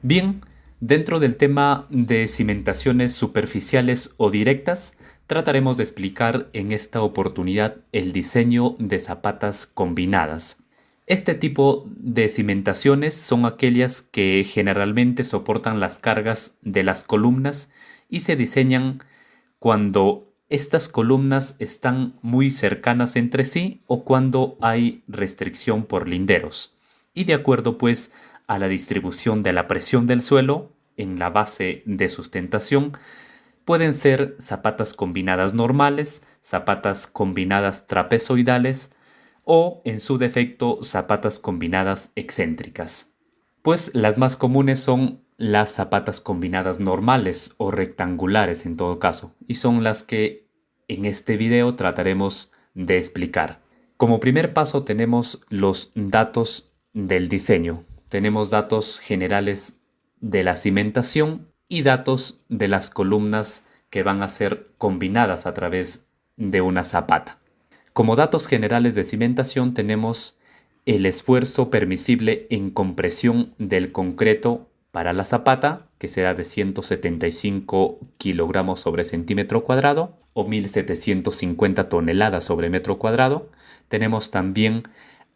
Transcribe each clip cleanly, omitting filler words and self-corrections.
Bien, dentro del tema de cimentaciones superficiales o directas, trataremos de explicar en esta oportunidad el diseño de zapatas combinadas. Este tipo de cimentaciones son aquellas que generalmente soportan las cargas de las columnas y se diseñan cuando estas columnas están muy cercanas entre sí o cuando hay restricción por linderos. Y de acuerdo pues a la distribución de la presión del suelo en la base de sustentación, pueden ser zapatas combinadas normales, zapatas combinadas trapezoidales o, en su defecto, zapatas combinadas excéntricas. Pues las más comunes son las zapatas combinadas normales o rectangulares en todo caso, y son las que en este video trataremos de explicar. Como primer paso tenemos los datos del diseño. Tenemos datos generales de la cimentación y datos de las columnas que van a ser combinadas a través de una zapata. Como datos generales de cimentación tenemos el esfuerzo permisible en compresión del concreto para la zapata, que será de 175 kilogramos sobre centímetro cuadrado o 1750 toneladas sobre metro cuadrado. Tenemos también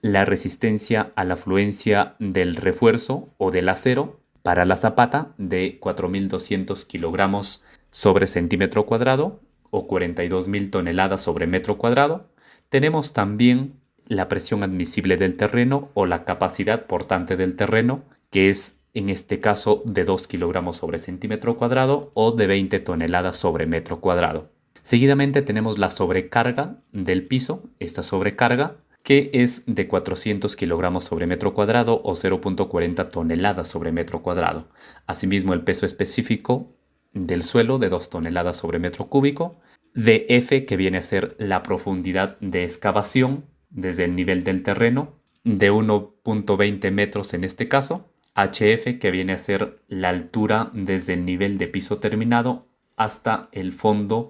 la resistencia a la fluencia del refuerzo o del acero para la zapata de 4200 kilogramos sobre centímetro cuadrado o 42.000 toneladas sobre metro cuadrado. Tenemos también la presión admisible del terreno o la capacidad portante del terreno, que es en este caso de 2 kilogramos sobre centímetro cuadrado o de 20 toneladas sobre metro cuadrado. Seguidamente tenemos la sobrecarga del piso, esta sobrecarga que es de 400 kilogramos sobre metro cuadrado o 0.40 toneladas sobre metro cuadrado. Asimismo, el peso específico del suelo de 2 toneladas sobre metro cúbico. DF, que viene a ser la profundidad de excavación desde el nivel del terreno, de 1.20 metros en este caso. HF, que viene a ser la altura desde el nivel de piso terminado hasta el fondo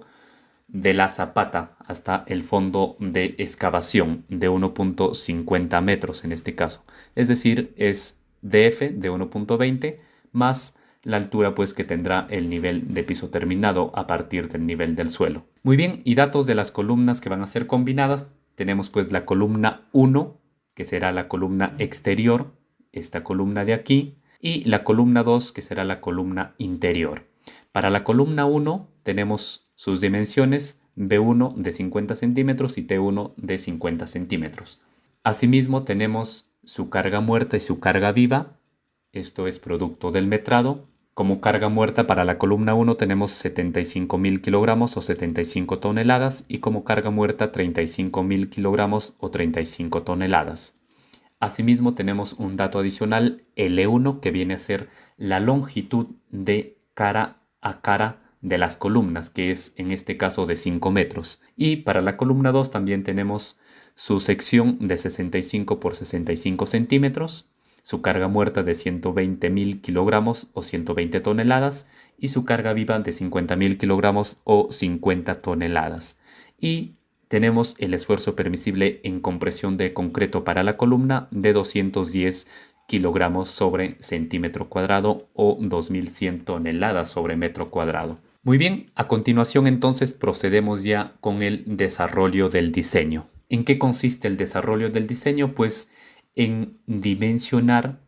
de la zapata, hasta el fondo de excavación de 1.50 metros en este caso. Es decir, es DF de 1.20 más la altura pues que tendrá el nivel de piso terminado a partir del nivel del suelo. Muy bien, y datos de las columnas que van a ser combinadas. Tenemos pues la columna 1, que será la columna exterior, esta columna de aquí, y la columna 2, que será la columna interior. Para la columna 1 tenemos sus dimensiones B1 de 50 centímetros y T1 de 50 centímetros. Asimismo tenemos su carga muerta y su carga viva. Esto es producto del metrado. Como carga muerta para la columna 1 tenemos 75.000 kilogramos o 75 toneladas y como carga muerta 35.000 kilogramos o 35 toneladas. Asimismo tenemos un dato adicional, L1, que viene a ser la longitud de cara a cara de las columnas, que es en este caso de 5 metros. Y para la columna 2 también tenemos su sección de 65 por 65 centímetros, su carga muerta de 120.000 kilogramos o 120 toneladas y su carga viva de 50.000 kilogramos o 50 toneladas. Y tenemos el esfuerzo permisible en compresión de concreto para la columna de 210 kilogramos sobre centímetro cuadrado o 2.100 toneladas sobre metro cuadrado. Muy bien, a continuación entonces procedemos ya con el desarrollo del diseño. ¿En qué consiste el desarrollo del diseño? Pues en dimensionar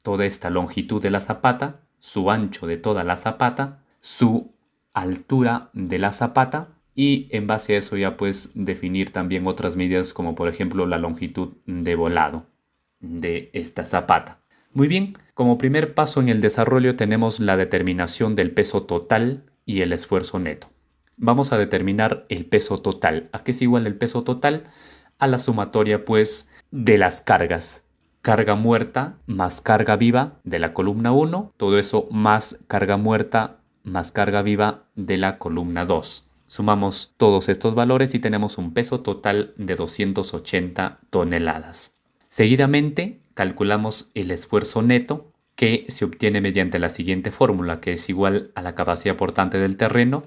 toda esta longitud de la zapata, su ancho de toda la zapata, su altura de la zapata y en base a eso ya pues definir también otras medidas como por ejemplo la longitud de volado de esta zapata. Muy bien, como primer paso en el desarrollo tenemos la determinación del peso total y el esfuerzo neto. Vamos a determinar el peso total. ¿A qué es igual el peso total? A la sumatoria pues de las cargas. Carga muerta más carga viva de la columna 1, todo eso más carga muerta más carga viva de la columna 2. Sumamos todos estos valores y tenemos un peso total de 280 toneladas. Seguidamente calculamos el esfuerzo neto que se obtiene mediante la siguiente fórmula, que es igual a la capacidad portante del terreno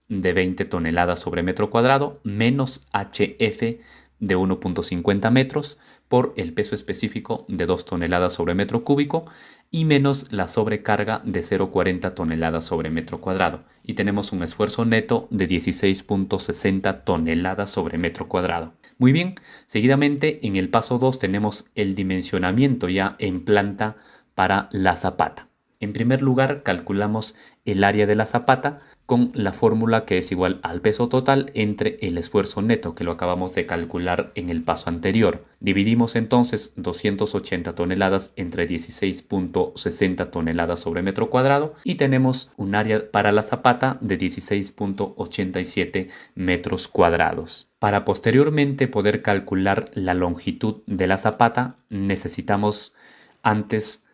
de 20 toneladas sobre metro cuadrado menos HF de 1.50 metros por el peso específico de 2 toneladas sobre metro cúbico y menos la sobrecarga de 0,40 toneladas sobre metro cuadrado. Y tenemos un esfuerzo neto de 16.60 toneladas sobre metro cuadrado. Muy bien, seguidamente en el paso 2 tenemos el dimensionamiento ya en planta para la zapata. En primer lugar, calculamos el área de la zapata con la fórmula que es igual al peso total entre el esfuerzo neto, que lo acabamos de calcular en el paso anterior. Dividimos entonces 280 toneladas entre 16.60 toneladas sobre metro cuadrado y tenemos un área para la zapata de 16.87 metros cuadrados. Para posteriormente poder calcular la longitud de la zapata, necesitamos antes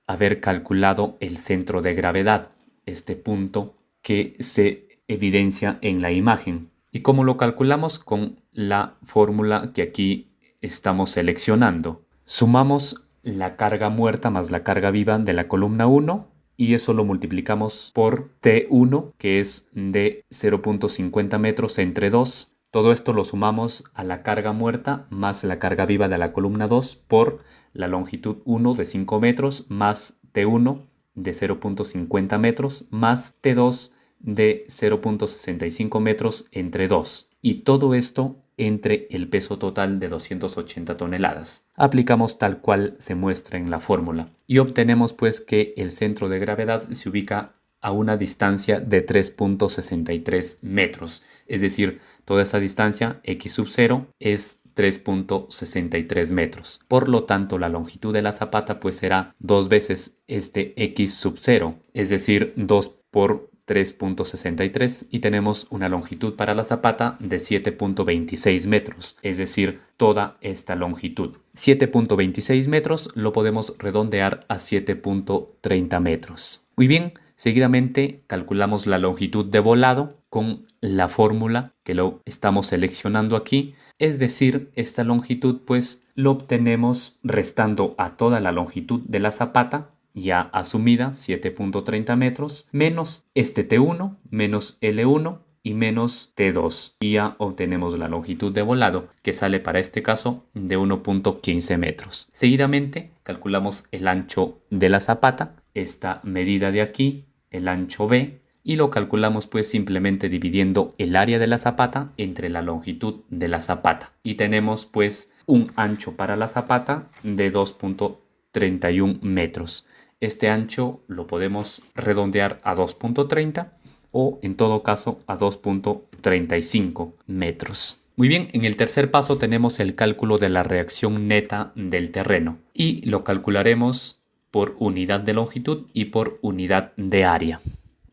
haber calculado el centro de gravedad, este punto que se evidencia en la imagen. ¿Y cómo lo calculamos? Con la fórmula que aquí estamos seleccionando. Sumamos la carga muerta más la carga viva de la columna 1 y eso lo multiplicamos por T1, que es de 0.50 metros entre 2. Todo esto lo sumamos a la carga muerta más la carga viva de la columna 2 por la longitud 1 de 5 metros más T1 de 0.50 metros más T2 de 0.65 metros entre 2. Y todo esto entre el peso total de 280 toneladas. Aplicamos tal cual se muestra en la fórmula. Y obtenemos pues que el centro de gravedad se ubica a una distancia de 3.63 metros. Es decir, toda esa distancia, x sub 0, es 3.63 metros. Por lo tanto, la longitud de la zapata pues será 2 veces este x sub 0, es decir, 2 por 3.63 y tenemos una longitud para la zapata de 7.26 metros, es decir, toda esta longitud. 7.26 metros lo podemos redondear a 7.30 metros. Muy bien. Seguidamente calculamos la longitud de volado con la fórmula que lo estamos seleccionando aquí. Es decir, esta longitud pues lo obtenemos restando a toda la longitud de la zapata ya asumida, 7.30 metros, menos este T1, menos L1 y menos T2. Y ya obtenemos la longitud de volado que sale para este caso de 1.15 metros. Seguidamente calculamos el ancho de la zapata, esta medida de aquí, el ancho B, y lo calculamos pues simplemente dividiendo el área de la zapata entre la longitud de la zapata. Y tenemos pues un ancho para la zapata de 2.31 metros. Este ancho lo podemos redondear a 2.30 o en todo caso a 2.35 metros. Muy bien, en el tercer paso tenemos el cálculo de la reacción neta del terreno y lo calcularemos por unidad de longitud y por unidad de área,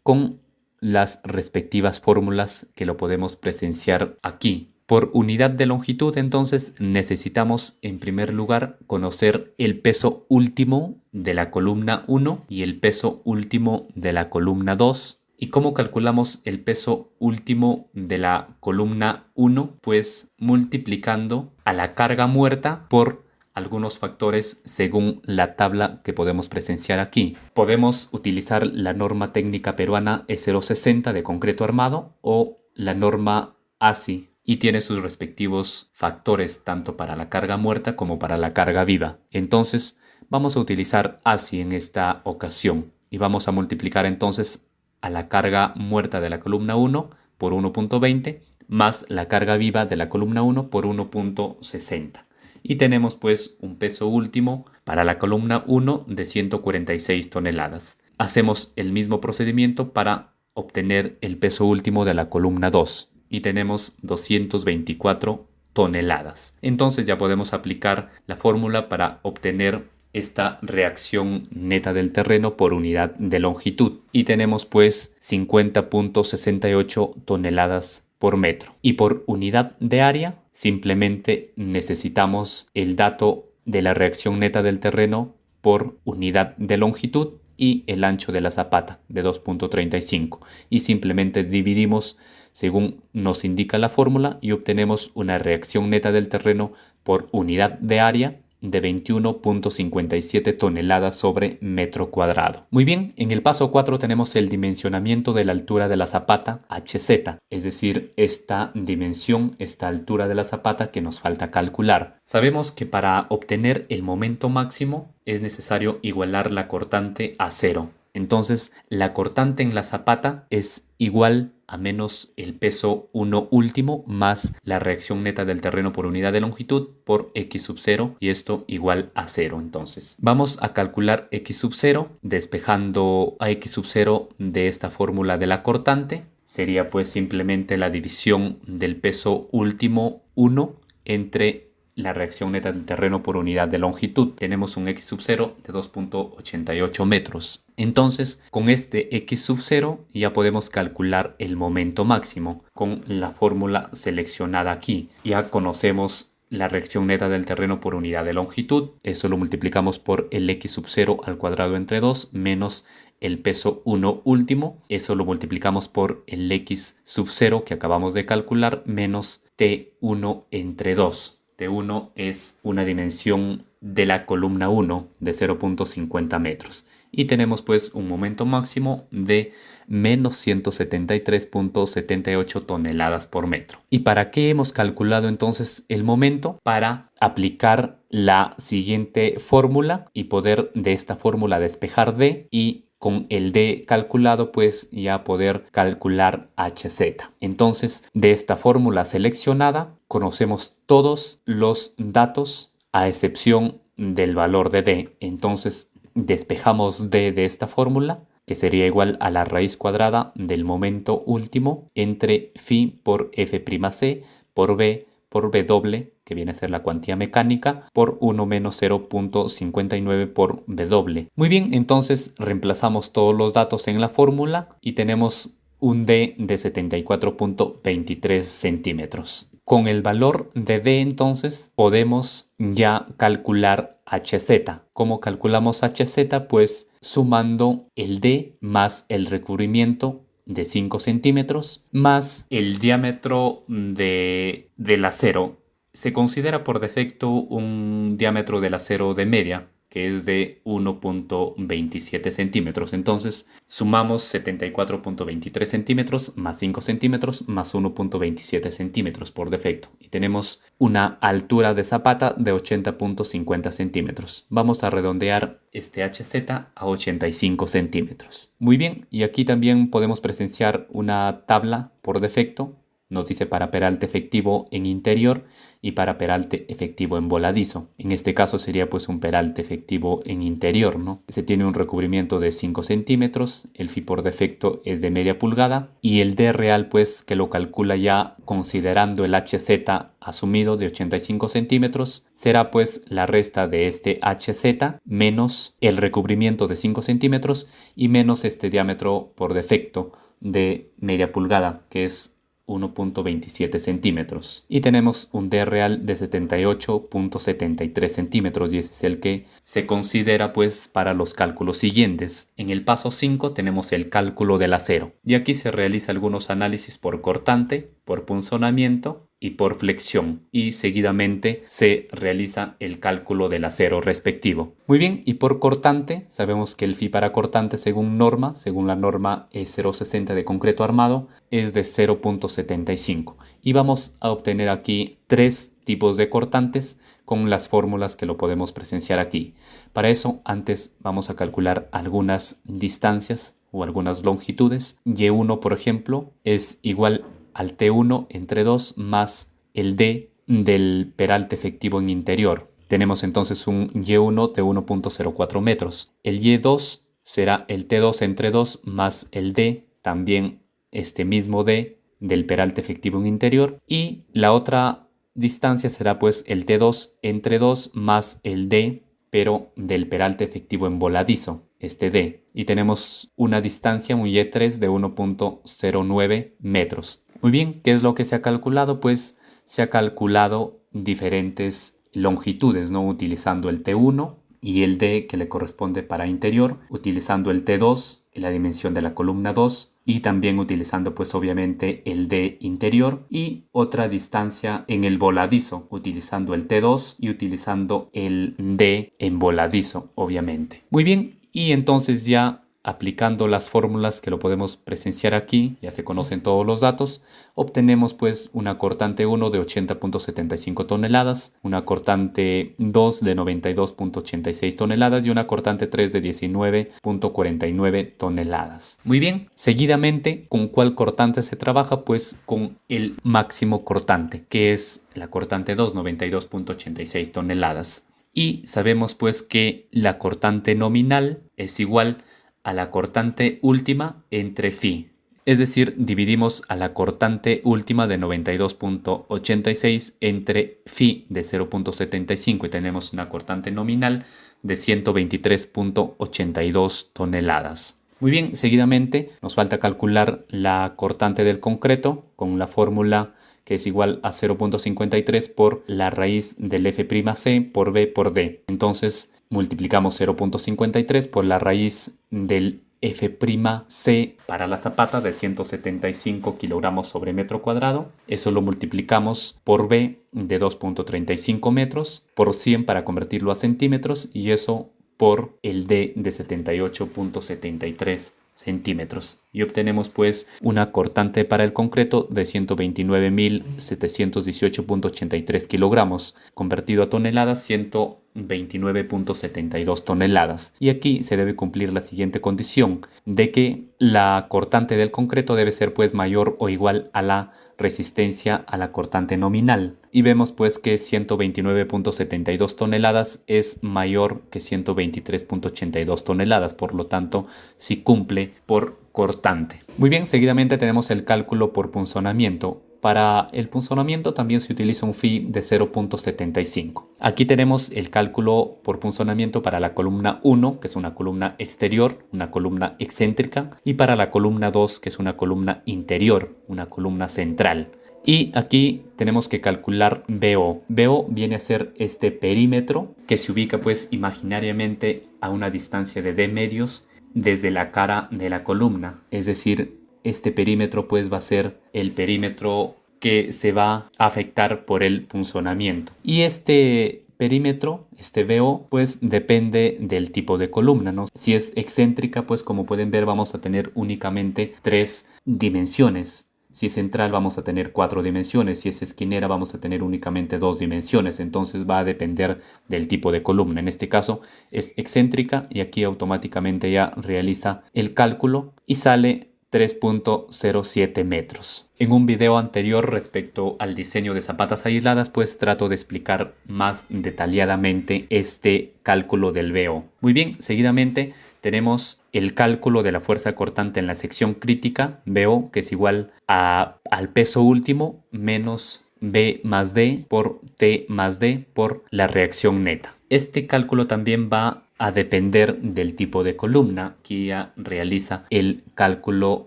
con las respectivas fórmulas que lo podemos presenciar aquí. Por unidad de longitud, entonces, necesitamos en primer lugar conocer el peso último de la columna 1 y el peso último de la columna 2. ¿Y cómo calculamos el peso último de la columna 1? Pues multiplicando a la carga muerta por algunos factores según la tabla que podemos presenciar aquí. Podemos utilizar la norma técnica peruana E060 de concreto armado o la norma ASI y tiene sus respectivos factores tanto para la carga muerta como para la carga viva. Entonces vamos a utilizar ASI en esta ocasión y vamos a multiplicar entonces a la carga muerta de la columna 1 por 1.20 más la carga viva de la columna 1 por 1.60. Y tenemos pues un peso último para la columna 1 de 146 toneladas. Hacemos el mismo procedimiento para obtener el peso último de la columna 2 y tenemos 224 toneladas. Entonces ya podemos aplicar la fórmula para obtener esta reacción neta del terreno por unidad de longitud y tenemos pues 50.68 toneladas por metro. Y por unidad de área simplemente necesitamos el dato de la reacción neta del terreno por unidad de longitud y el ancho de la zapata de 2.35 y simplemente dividimos según nos indica la fórmula y obtenemos una reacción neta del terreno por unidad de área de 21.57 toneladas sobre metro cuadrado. Muy bien, en el paso 4 tenemos el dimensionamiento de la altura de la zapata HZ, es decir, esta dimensión, esta altura de la zapata que nos falta calcular. Sabemos que para obtener el momento máximo es necesario igualar la cortante a 0. Entonces, la cortante en la zapata es igual a menos el peso 1 último más la reacción neta del terreno por unidad de longitud por x sub 0, y esto igual a 0. Entonces, vamos a calcular x sub 0 despejando a x sub 0 de esta fórmula de la cortante. Sería pues simplemente la división del peso último 1 entre la reacción neta del terreno por unidad de longitud. Tenemos un x sub 0 de 2.88 metros. Entonces, con este x sub 0 ya podemos calcular el momento máximo con la fórmula seleccionada aquí. Ya conocemos la reacción neta del terreno por unidad de longitud. Eso lo multiplicamos por el x sub 0 al cuadrado entre 2 menos el peso 1 último. Eso lo multiplicamos por el x sub 0 que acabamos de calcular menos t1 entre 2. T1 es una dimensión de la columna 1 de 0.50 metros. Y tenemos pues un momento máximo de menos 173.78 toneladas por metro. ¿Y para qué hemos calculado entonces el momento? Para aplicar la siguiente fórmula y poder de esta fórmula despejar D, y con el D calculado pues ya poder calcular HZ. Entonces, de esta fórmula seleccionada conocemos todos los datos a excepción del valor de D. Entonces despejamos D de esta fórmula, que sería igual a la raíz cuadrada del momento último entre phi por F'C por B por W, que viene a ser la cuantía mecánica, por 1 menos 0.59 por W. Muy bien, entonces reemplazamos todos los datos en la fórmula y tenemos un D de 74.23 centímetros. Con el valor de D entonces podemos ya calcular HZ. ¿Cómo calculamos HZ? Pues sumando el D más el recubrimiento de 5 centímetros más el diámetro del acero. Se considera por defecto un diámetro del acero de media, que es de 1.27 centímetros. Entonces sumamos 74.23 centímetros más 5 centímetros más 1.27 centímetros por defecto. Y tenemos una altura de zapata de 80.50 centímetros. Vamos a redondear este HZ a 85 centímetros. Muy bien, y aquí también podemos presenciar una tabla por defecto. Nos dice para peralte efectivo en interior y para peralte efectivo en voladizo. En este caso sería pues un peralte efectivo en interior, ¿no? Se tiene un recubrimiento de 5 centímetros, el phi por defecto es de media pulgada y el D real pues que lo calcula ya considerando el HZ asumido de 85 centímetros será pues la resta de este HZ menos el recubrimiento de 5 centímetros y menos este diámetro por defecto de media pulgada, que es 1.27 centímetros. Y tenemos un D real de 78.73 centímetros y ese es el que se considera pues para los cálculos siguientes. En el paso 5 tenemos el cálculo del acero. Y aquí se realiza algunos análisis por cortante, por punzonamiento y por flexión, y seguidamente se realiza el cálculo del acero respectivo. Muy bien, y por cortante, sabemos que el phi para cortante según la norma E060 de concreto armado, es de 0.75. Y vamos a obtener aquí 3 tipos de cortantes con las fórmulas que lo podemos presenciar aquí. Para eso, antes vamos a calcular algunas distancias o algunas longitudes. Y1, por ejemplo, es igual al T1 entre 2 más el D del peralte efectivo en interior. Tenemos entonces un Y1 de 1.04 metros. El Y2 será el T2 entre 2 más el D, también este mismo D del peralte efectivo en interior. Y la otra distancia será pues el T2 entre 2 más el D, pero del peralte efectivo en voladizo, este D. Y tenemos una distancia, un Y3 de 1.09 metros. Muy bien, ¿qué es lo que se ha calculado? Pues se ha calculado diferentes longitudes, ¿no? Utilizando el T1 y el D que le corresponde para interior, utilizando el T2 la dimensión de la columna 2 y también utilizando pues obviamente el D interior y otra distancia en el voladizo utilizando el T2 y utilizando el D en voladizo obviamente. Muy bien, y entonces ya aplicando las fórmulas que lo podemos presenciar aquí, ya se conocen todos los datos, obtenemos pues una cortante 1 de 80.75 toneladas, una cortante 2 de 92.86 toneladas y una cortante 3 de 19.49 toneladas. Muy bien, seguidamente, ¿con cuál cortante se trabaja? Pues con el máximo cortante, que es la cortante 2, 92.86 toneladas. Y sabemos pues que la cortante nominal es igual a la cortante última entre phi. Es decir, dividimos a la cortante última de 92.86 entre phi de 0.75 y tenemos una cortante nominal de 123.82 toneladas. Muy bien, seguidamente nos falta calcular la cortante del concreto con la fórmula que es igual a 0.53 por la raíz del F'C por B por D. Entonces multiplicamos 0.53 por la raíz del F'C para la zapata de 175 kilogramos sobre metro cuadrado. Eso lo multiplicamos por B de 2.35 metros, por 100 para convertirlo a centímetros y eso por el D de 78.73 centímetros y obtenemos pues una cortante para el concreto de 129.718.83 kilogramos convertido a toneladas 129.72 toneladas y aquí se debe cumplir la siguiente condición de que la cortante del concreto debe ser pues mayor o igual a la resistencia a la cortante nominal y vemos pues que 129.72 toneladas es mayor que 123.82 toneladas, por lo tanto sí cumple por cortante. Muy bien, seguidamente tenemos el cálculo por punzonamiento. Para el punzonamiento también se utiliza un phi de 0.75. Aquí tenemos el cálculo por punzonamiento para la columna 1, que es una columna exterior, una columna excéntrica, y para la columna 2, que es una columna interior, una columna central. Y aquí tenemos que calcular BO. BO viene a ser este perímetro que se ubica pues imaginariamente a una distancia de D medios desde la cara de la columna. Es decir, este perímetro pues va a ser el perímetro que se va a afectar por el punzonamiento. Y este perímetro, este BO, pues depende del tipo de columna, ¿no? Si es excéntrica, pues como pueden ver vamos a tener únicamente 3 dimensiones. Si es central vamos a tener 4 dimensiones, si es esquinera vamos a tener únicamente 2 dimensiones, entonces va a depender del tipo de columna. En este caso es excéntrica y aquí automáticamente ya realiza el cálculo y sale 3.07 metros. En un video anterior respecto al diseño de zapatas aisladas, pues trato de explicar más detalladamente este cálculo del BO. Muy bien, seguidamente tenemos el cálculo de la fuerza cortante en la sección crítica, BO, que es igual al peso último menos B más D por T más D por la reacción neta. Este cálculo también va a depender del tipo de columna que ya realiza el cálculo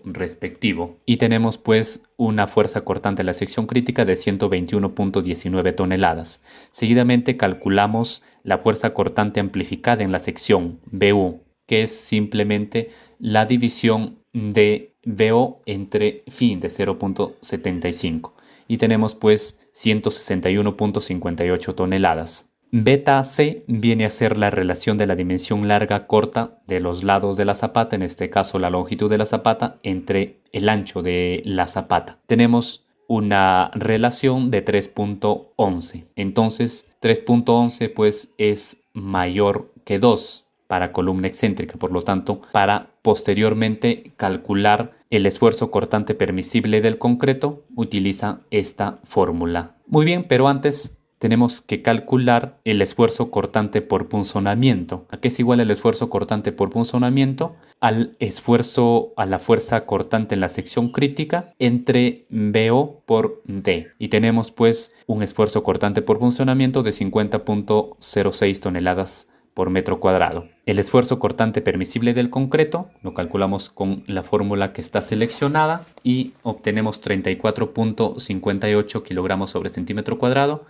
respectivo. Y tenemos pues una fuerza cortante en la sección crítica de 121.19 toneladas. Seguidamente calculamos la fuerza cortante amplificada en la sección BU, que es simplemente la división de BO entre phi de 0.75. Y tenemos pues 161.58 toneladas. Beta C viene a ser la relación de la dimensión larga corta de los lados de la zapata, en este caso la longitud de la zapata, entre el ancho de la zapata. Tenemos una relación de 3.11. Entonces 3.11 pues es mayor que 2 para columna excéntrica. Por lo tanto, para posteriormente calcular el esfuerzo cortante permisible del concreto, utiliza esta fórmula. Muy bien, pero antes tenemos que calcular el esfuerzo cortante por punzonamiento. ¿A qué es igual el esfuerzo cortante por punzonamiento? A la fuerza cortante en la sección crítica entre BO por D. Y tenemos pues un esfuerzo cortante por punzonamiento de 50.06 toneladas por metro cuadrado. El esfuerzo cortante permisible del concreto lo calculamos con la fórmula que está seleccionada y obtenemos 34.58 kilogramos sobre centímetro cuadrado.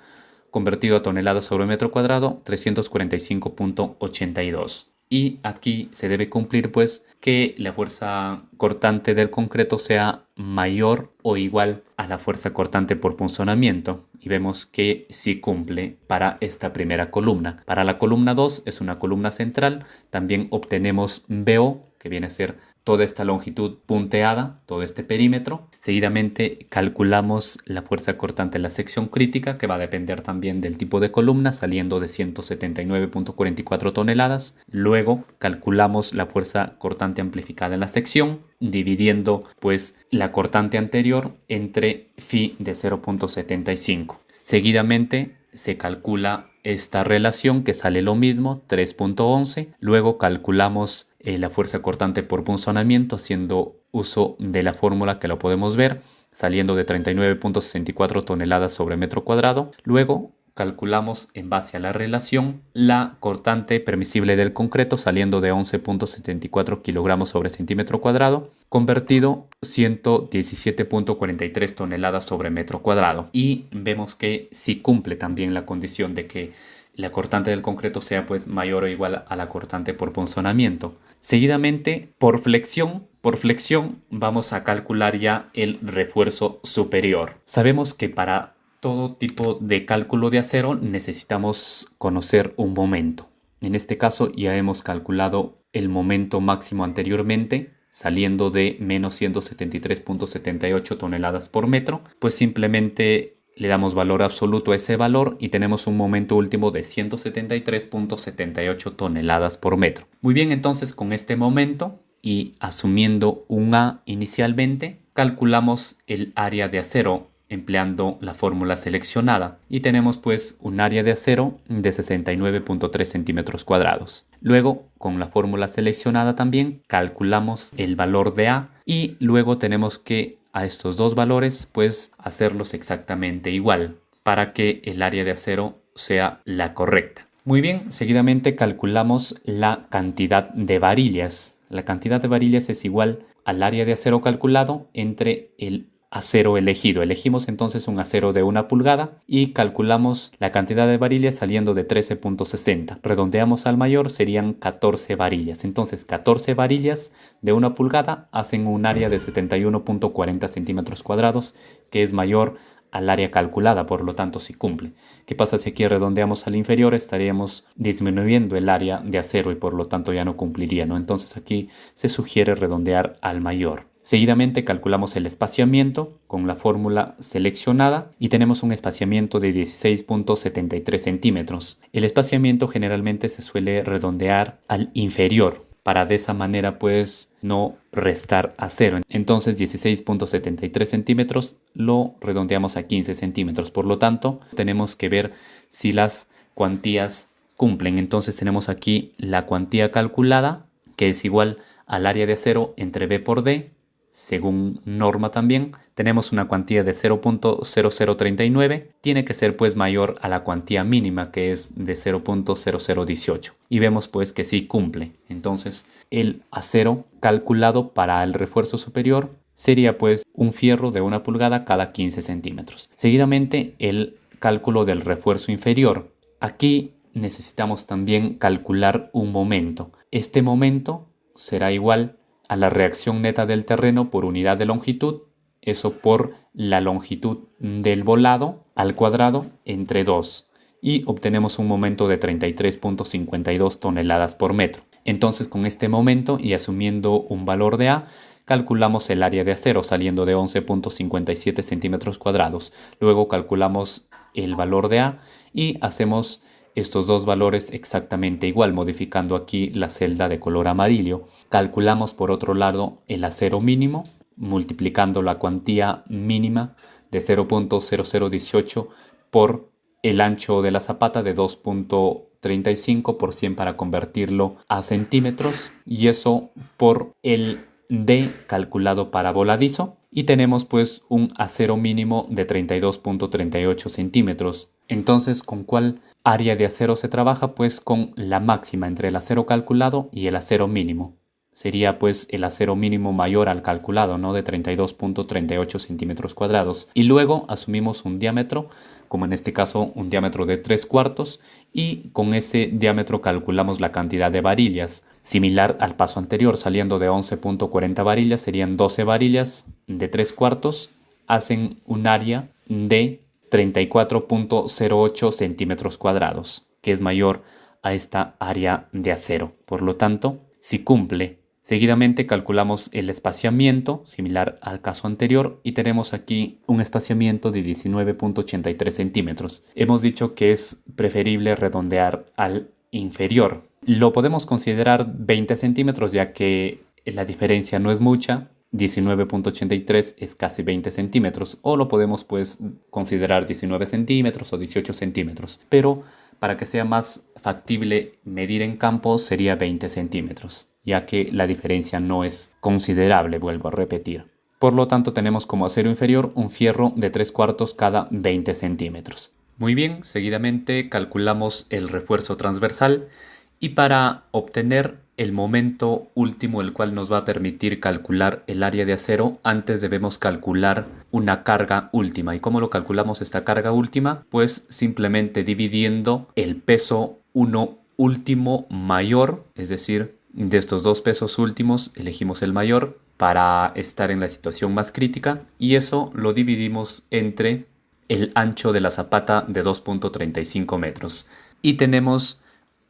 Convertido a toneladas sobre metro cuadrado, 345.82. y aquí se debe cumplir pues que la fuerza cortante del concreto sea mayor o igual a la fuerza cortante por punzonamiento, y vemos que sí cumple para esta primera columna. Para la columna 2 es una columna central, también obtenemos BO, que viene a ser toda esta longitud punteada, todo este perímetro. Seguidamente calculamos la fuerza cortante en la sección crítica, que va a depender también del tipo de columna, saliendo de 179.44 toneladas. Luego calculamos la fuerza cortante amplificada en la sección, dividiendo pues la cortante anterior entre phi de 0.75. Seguidamente se calcula esta relación, que sale lo mismo, 3.11. Luego calculamos la fuerza cortante por punzonamiento haciendo uso de la fórmula que lo podemos ver, saliendo de 39.64 toneladas sobre metro cuadrado. Luego calculamos en base a la relación la cortante permisible del concreto, saliendo de 11.74 kilogramos sobre centímetro cuadrado, convertido 117.43 toneladas sobre metro cuadrado. Y vemos que sí cumple también la condición de que la cortante del concreto sea pues mayor o igual a la cortante por punzonamiento. Seguidamente, por flexión vamos a calcular ya el refuerzo superior. Sabemos que para todo tipo de cálculo de acero necesitamos conocer un momento. En este caso ya hemos calculado el momento máximo anteriormente, saliendo de menos 173.78 toneladas por metro. Pues simplemente le damos valor absoluto a ese valor y tenemos un momento último de 173.78 toneladas por metro. Muy bien, entonces con este momento y asumiendo un A inicialmente, calculamos el área de acero empleando la fórmula seleccionada y tenemos pues un área de acero de 69.3 centímetros cuadrados. Luego, con la fórmula seleccionada también calculamos el valor de A y luego tenemos que a estos dos valores pues hacerlos exactamente igual para que el área de acero sea la correcta. Muy bien, seguidamente calculamos la cantidad de varillas. La cantidad de varillas es igual al área de acero calculado entre el acero elegido. Elegimos entonces un acero de 1 pulgada y calculamos la cantidad de varillas saliendo de 13.60. Redondeamos al mayor, serían 14 varillas. Entonces 14 varillas de 1 pulgada hacen un área de 71.40 centímetros cuadrados, que es mayor al área calculada, por lo tanto sí cumple. ¿Qué pasa si aquí redondeamos al inferior? Estaríamos disminuyendo el área de acero y por lo tanto ya no cumpliría, ¿no? Entonces aquí se sugiere redondear al mayor. Seguidamente calculamos el espaciamiento con la fórmula seleccionada y tenemos un espaciamiento de 16.73 centímetros. El espaciamiento generalmente se suele redondear al inferior para de esa manera pues no restar acero. Entonces 16.73 centímetros lo redondeamos a 15 centímetros. Por lo tanto tenemos que ver si las cuantías cumplen. Entonces tenemos aquí la cuantía calculada, que es igual al área de acero entre B por D. Según norma también tenemos una cuantía de 0.0039, tiene que ser pues mayor a la cuantía mínima, que es de 0.0018, y vemos pues que sí cumple. Entonces el acero calculado para el refuerzo superior sería pues un fierro de 1 pulgada cada 15 centímetros. Seguidamente el cálculo del refuerzo inferior. Aquí necesitamos también calcular un momento. Este momento será igual a la reacción neta del terreno por unidad de longitud, eso por la longitud del volado al cuadrado entre 2, y obtenemos un momento de 33.52 toneladas por metro. Entonces con este momento y asumiendo un valor de A, calculamos el área de acero saliendo de 11.57 centímetros cuadrados. Luego calculamos el valor de A y hacemos estos dos valores exactamente igual, modificando aquí la celda de color amarillo. Calculamos por otro lado el acero mínimo, multiplicando la cuantía mínima de 0.0018 por el ancho de la zapata de 2.35 por 100 para convertirlo a centímetros, y eso por el D calculado para voladizo, y tenemos pues un acero mínimo de 32.38 centímetros. Entonces, ¿con cuál área de acero se trabaja? Pues con la máxima entre el acero calculado y el acero mínimo. sería pues el acero mínimo mayor al calculado, ¿no? De 32.38 centímetros cuadrados. Y luego asumimos un diámetro, como en este caso un diámetro de 3/4, y con ese diámetro calculamos la cantidad de varillas. Similar al paso anterior, saliendo de 11.40 varillas, serían 12 varillas de 3/4, hacen un área de 34.08 centímetros cuadrados, que es mayor a esta área de acero. Por lo tanto, si cumple. Seguidamente calculamos el espaciamiento, similar al caso anterior, y tenemos aquí un espaciamiento de 19.83 centímetros. Hemos dicho que es preferible redondear al inferior. Lo podemos considerar 20 centímetros ya que la diferencia no es mucha. 19.83 es casi 20 centímetros, o lo podemos pues considerar 19 centímetros o 18 centímetros, pero para que sea más factible medir en campo sería 20 centímetros, ya que la diferencia no es considerable, vuelvo a repetir. Por lo tanto tenemos como acero inferior un fierro de 3/4 cada 20 centímetros. Muy bien, seguidamente calculamos el refuerzo transversal y para obtener el momento último, el cual nos va a permitir calcular el área de acero, antes debemos calcular una carga última. ¿Y cómo lo calculamos esta carga última? Pues simplemente dividiendo el peso 1 último mayor, es decir, de estos dos pesos últimos elegimos el mayor para estar en la situación más crítica, y eso lo dividimos entre el ancho de la zapata de 2.35 metros. Y tenemos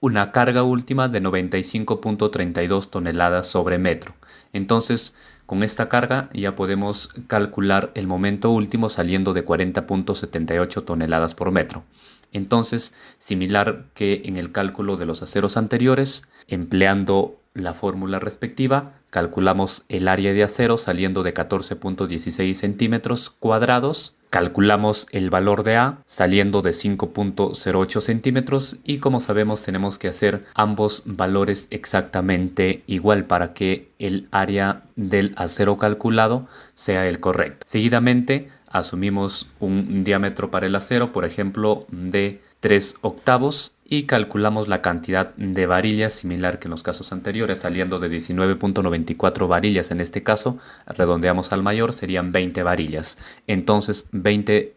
una carga última de 95.32 toneladas sobre metro. Entonces, con esta carga ya podemos calcular el momento último saliendo de 40.78 toneladas por metro. Entonces, similar que en el cálculo de los aceros anteriores, empleando la fórmula respectiva, calculamos el área de acero saliendo de 14.16 centímetros cuadrados. Calculamos el valor de A saliendo de 5.08 centímetros, y como sabemos tenemos que hacer ambos valores exactamente igual para que el área del acero calculado sea el correcto. Seguidamente asumimos un diámetro para el acero, por ejemplo, de 3/8, y calculamos la cantidad de varillas similar que en los casos anteriores, saliendo de 19.94 varillas. En este caso redondeamos al mayor, serían 20 varillas. Entonces 20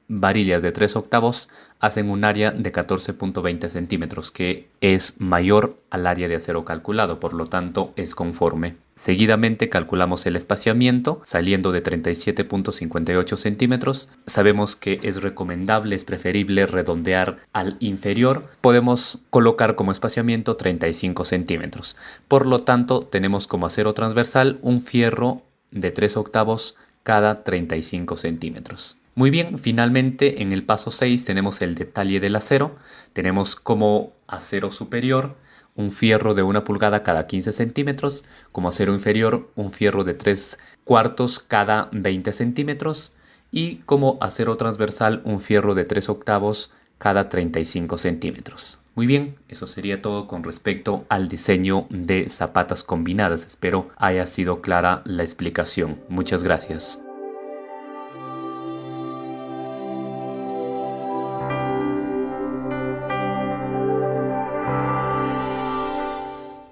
varillas de 3/8 hacen un área de 14.20 centímetros, que es mayor al área de acero calculado, por lo tanto es conforme. Seguidamente calculamos el espaciamiento saliendo de 37.58 centímetros. Sabemos que es recomendable, es preferible redondear al inferior. Podemos colocar como espaciamiento 35 centímetros. Por lo tanto tenemos como acero transversal un fierro de 3/8 cada 35 centímetros. Muy bien, finalmente en el paso 6 tenemos el detalle del acero. Tenemos como acero superior un fierro de 1 pulgada cada 15 centímetros, como acero inferior un fierro de 3/4 cada 20 centímetros, y como acero transversal un fierro de 3/8 cada 35 centímetros. Muy bien, eso sería todo con respecto al diseño de zapatas combinadas. Espero haya sido clara la explicación. Muchas gracias.